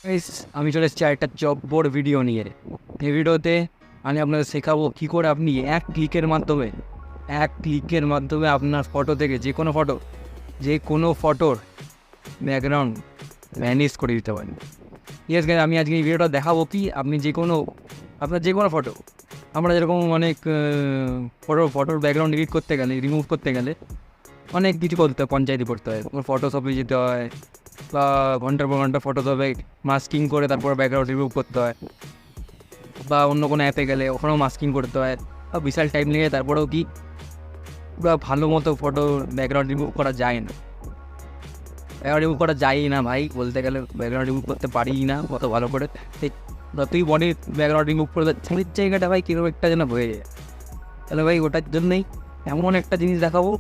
Guys, আমি চলে এসেছি একটা জব বোর্ড ভিডিও নিয়ে। এই ভিডিওতে আমি আপনাদের শেখাবো কী করে আপনি এক ক্লিকের মাধ্যমে আপনার ফটো থেকে যে কোনো ফটোর ব্যাকগ্রাউন্ড ভ্যানিশ করে দিতে পারেন। ইয়েস গাইস, আমি আজকে এই ভিডিওটা দেখাবো কি আপনার যে কোনো ফটো, আমরা যেরকম অনেক ফটোর ব্যাকগ্রাউন্ড এডিট করতে গেলে, রিমুভ করতে গেলে অনেক কিছু করতে হয়, পঞ্চায়েতি করতে হয়, ফটোশপে যেতে হয় বা ঘন্টার পর ঘন্টা ফটোশপে মাস্কিং করে তারপর ব্যাকগ্রাউন্ড রিমুভ করতে হয়, বা অন্য কোনো অ্যাপে গেলে ওখানেও মাস্কিং করতে হয়, বা বিশাল টাইম লেগে তারপরেও কি পুরো ভালো মতো ফটো ব্যাকগ্রাউন্ড রিমুভ করা যায় না ভাই, বলতে গেলে ব্যাকগ্রাউন্ড রিমুভ করতে পারি না কত ভালো করে। যতই বডির ব্যাকগ্রাউন্ড রিমুভ করে ছেলের জায়গাটা ভাই কীরকম একটা যেন হয়ে যায়। তাহলে ভাই ওটার জন্যই এমন একটা জিনিস দেখাবো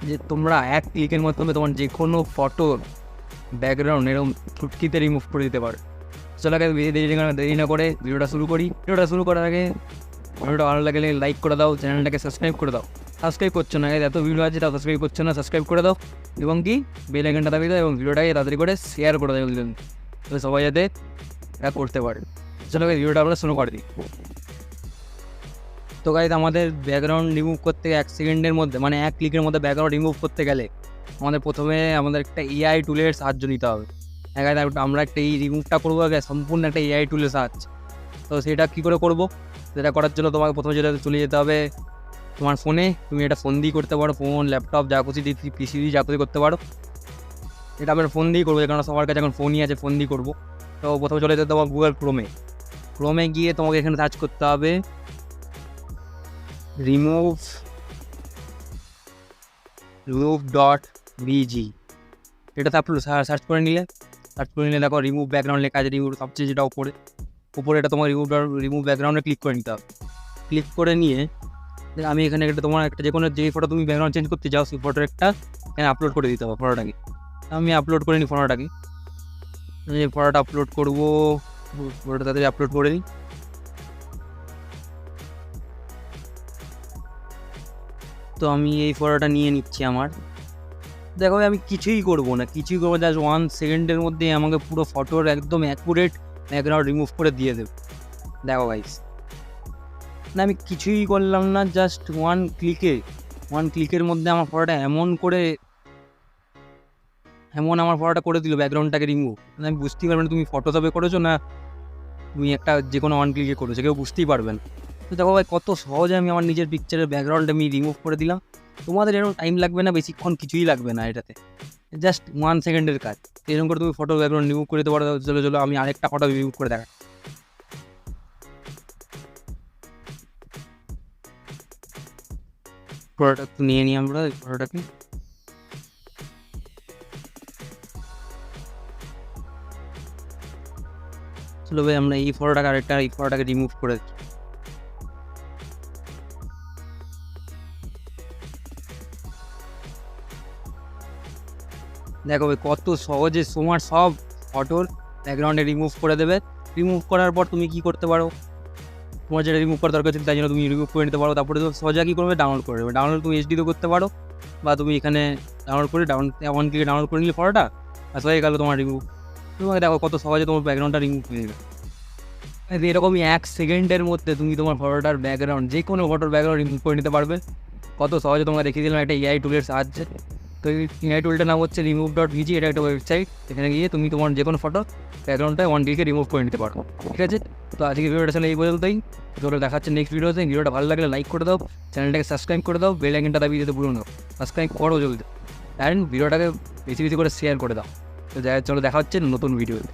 যে তোমরা এক ক্লিকের মাধ্যমে তোমার যে কোনো ফটোর ব্যাকগ্রাউন্ড এরকম চুটকিতে রিমুভ করে দিতে পারো। চলো আগে দেরি না করে ভিডিওটা শুরু করি। ভিডিওটা শুরু করার আগে ভিডিওটা ভালো লাগলে লাইক করে দাও, চ্যানেলটাকে সাবস্ক্রাইব করে দাও। সাবস্ক্রাইব করছো না, এত ভিডিও আছে তাও সাবস্ক্রাইব করছো না, সাবস্ক্রাইব করে দাও এবং কি বেল আইকনটা দাবিয়ে দাও এবং ভিডিওটাকে তাড়াতাড়ি করে শেয়ার করে দাও তো সবাই যাতে এটা করতে পারে। চলো ভিডিওটা আমরা শুরু করে দিই। তো গাইজ, আমাদের ব্যাকগ্রাউন্ড রিমুভ করতে এক সেকেন্ডের মধ্যে, মানে এক ক্লিকের মধ্যে ব্যাকগ্রাউন্ড রিমুভ করতে গেলে প্রথমে আমাদের একটা এআই টুলের সাহায্য নিতে হবে। আমরা একটা এই রিমুভটা করবো আগে সম্পূর্ণ একটা এআই টুলের সাহায্য। তো সেটা কী করে করবো, সেটা করার জন্য তোমাকে প্রথমে যেটা চলে যেতে হবে তোমার ফোনে। তুমি এটা ফোন দিয়েই করতে পারো, ফোন, ল্যাপটপ, যা খুশি পিসি দিয়ে যা খুশি করতে পারো। এটা আমরা ফোন দিয়েই করবো, কারণ সবার কাছে এখন ফোনই আছে, ফোন দিয়ে করবো। তো প্রথমে চলে যেতে তোমার গুগল ক্রোমে গিয়ে তোমাকে এখানে সার্চ করতে হবে remove.bg। এটাতে আপলোড সার্চ করে নিলে দেখো রিমুভ ব্যাকগ্রাউন্ড লেখা আছে, রিমুভ সবচেয়ে যেটা উপরে এটা তোমার রিমুভ ব্যাকগ্রাউন্ডে ক্লিক করে নিতে হবে। ক্লিক করে নিয়ে আমি এখানে তোমার একটা যে ফটো তুমি ব্যাকগ্রাউন্ড চেঞ্জ করতে যাও সেই ফটোর একটা এখানে আপলোড করে দিতে হবে ফটোটাকে। আমি আপলোড করে নিই ফটোটাকে, ফটোটা আপলোড করবো, ফটোটা তাড়াতাড়ি আপলোড করে নিই। তো আমি এই ফটোটা নিয়ে নিচ্ছি আমার। দেখো আমি কিছুই করবো না, জাস্ট 1 সেকেন্ডের মধ্যে আমাকে পুরো ফটোর একদম অ্যাকুরেট ব্যাকগ্রাউন্ড রিমুভ করে দিয়ে দেবে। দেখো গাইস, না আমি কিছুই করলাম না, জাস্ট ওয়ান ক্লিকের মধ্যে আমার ফটোটা এমন আমার ফটোটা করে দিল ব্যাকগ্রাউন্ডটাকে রিমুভ। আমি বুঝতেই পারবেন তুমি ফটোশপে করেছো না তুমি একটা যে কোনো ওয়ান ক্লিকে করেছো, কেউ বুঝতেই পারবেন। তো দেখো ভাই, কত সহজে আমি আমার নিজের পিকচারের ব্যাকগ্রাউন্ড আমি রিমুভ করে দিলাম। তোমাদের এরকম টাইম লাগবে না, বেশিক্ষণ কিছুই লাগবে না, এটাতে জাস্ট 1 সেকেন্ডের কাজ। এরকম করে তুমি ফটো ব্যাকগ্রাউন্ড রিমুভ করে দিতে পারো। চলো আমি আরেকটা ফটো রিমুভ করে দেখা। ফটোটা একটু নিয়ে নিই আমরা এই ফটোটাকে। চলো ভাই, আমরা এই ফটোটাকে রিমুভ করে দিচ্ছি। দেখো ভাই, কত সহজে তোমার সব ফটোর ব্যাকগ্রাউন্ডে রিমুভ করে দেবে। রিমুভ করার পর তুমি কী করতে পারো, তোমার যেটা রিমুভ করার দরকার ছিল তাই জন্য তুমি রিমুভ করে নিতে পারো। তারপরে তো সহজে কী করবে, ডাউনলোড করে দেবে। ডাউনলোড তুমি এইচডিতে করতে পারো, বা তুমি এখানে ডাউনলোড করে ওয়ান ক্লিকে ডাউনলোড করে নিলে ফটোটা, আর হয়ে গেলো তোমার রিমুভ। তোমাকে দেখো কত সহজে তোমার ব্যাকগ্রাউন্ডটা রিমুভ হয়ে যাবে। এরকমই 1 সেকেন্ডের মধ্যে তুমি তোমার ফটোটার ব্যাকগ্রাউন্ড, যে কোনো ফটোর ব্যাকগ্রাউন্ড রিমুভ করে নিতে পারবে। কত সহজে তোমাকে দেখিয়ে দিলাম একটা এআই টুলের সাহায্যে। তো এই এআই টুলটার নাম হচ্ছে remove.bg। এটা একটা ওয়েবসাইট, এখানে গিয়ে তুমি তোমার যে কোনো ফটো ব্যাকগ্রাউন্ডটা 1 ক্লিকে রিমুভ করে নিতে পারো। ঠিক আছে, তো আজকে ভিডিওটা আসলে এই পর্যন্তই। তোরা দেখাচ্ছে নেক্সট ভিডিওতে। ভিডিওটা ভালো লাগলে লাইক করে দাও, চ্যানেলটাকে সাবস্ক্রাইব করে দাও, বেল আইকনটা দাবিয়ে দিতে ভুলো না। সাবস্ক্রাইব করো জলদি, অ্যান্ড ভিডিওটাকে বেশি করে শেয়ার করে দাও। তো চলো দেখা হচ্ছে নতুন ভিডিওতে।